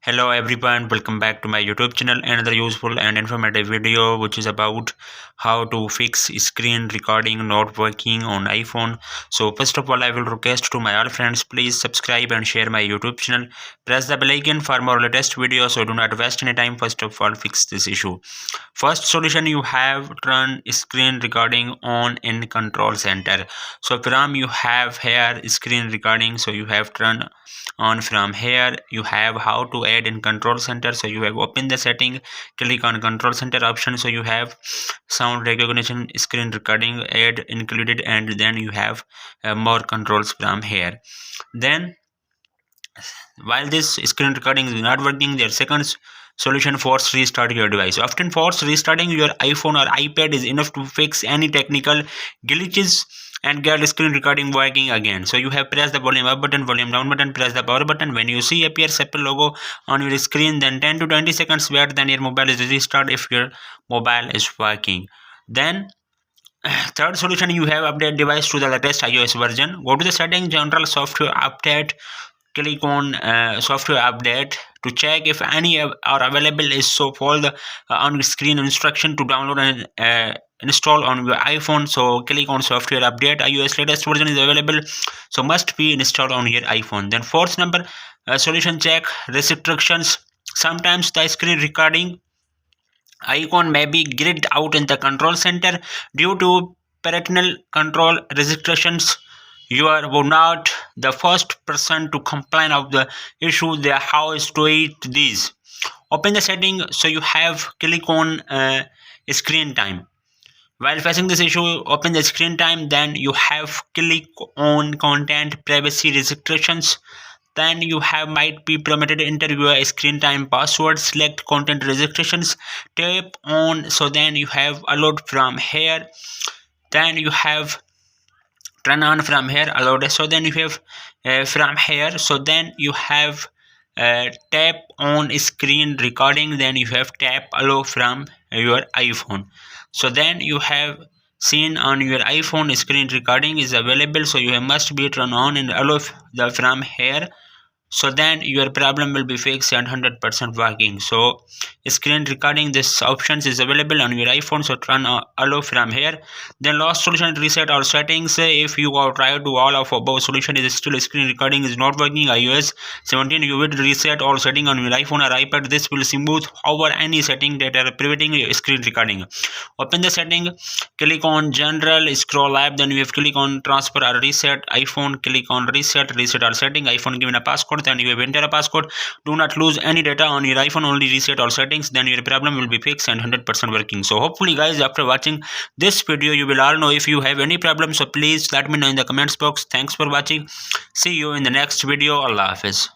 Hello everyone, welcome back to my YouTube channel. Another useful and informative video which is about how to fix screen recording not working on iPhone. So first of all, I will request to my all friends, please subscribe and share my YouTube channel. Press the bell icon for more latest videos, so do not waste any time. First of all, fix this issue. First solution, you have turn screen recording on in control center. So from you have here screen recording, so you have turn on from here. You have how to add in control center, so you have open the setting, click on control center option, so you have sound recognition, screen recording, add included, and then you have more controls from here. Then while this screen recording is not working, their second solution, force restart your device. Often force restarting your iPhone or iPad is enough to fix any technical glitches and get screen recording working again. So you have press the volume up button, volume down button, press the power button. When you see appears Apple logo on your screen, then 10 to 20 seconds wait, then your mobile is restart if your mobile is working. Then third solution, you have update device to the latest iOS version. Go to the setting, general software update, click on software update to check if any are available is. So follow the on screen instruction to download and install on your iPhone. So click on software update, iOS latest version is available, so must be installed on your iPhone. Then fourth number solution, check restrictions. Sometimes the screen recording icon may be gridded out in the control center due to parental control restrictions. You are not the first person to complain of the issue. The how is to it this. Open the setting, so you have click on screen time. While facing this issue, open the screen time, then you have click on content privacy restrictions. Then you have might be permitted to enter your screen time password, select content restrictions, tap on, so then you have allowed from here, then you have turn on from here allowed, so then you have from here, so then you have tap on screen recording, then you have tap allow from your iPhone. So then you have seen on your iPhone screen recording is available, so you must be turn on and allow the from here, so then your problem will be fixed and 100% working. So screen recording this options is available on your iPhone, so turn allow from here. Then last solution, reset all settings. If you are tried to all of above solution is still screen recording is not working, iOS 17, you will reset all setting on your iPhone or iPad. This will smooth over any setting that are preventing your screen recording. Open the setting, click on general, scroll up, then you have click on transfer or reset iPhone, click on reset all setting, iPhone given a passcode, then you have enter a passcode. Do not lose any data on your iPhone, only reset all settings, then your problem will be fixed and 100% working. So hopefully guys, after watching this video you will all know. If you have any problem, so please let me know in the comments box. Thanks for watching, see you in the next video. Allah Hafiz.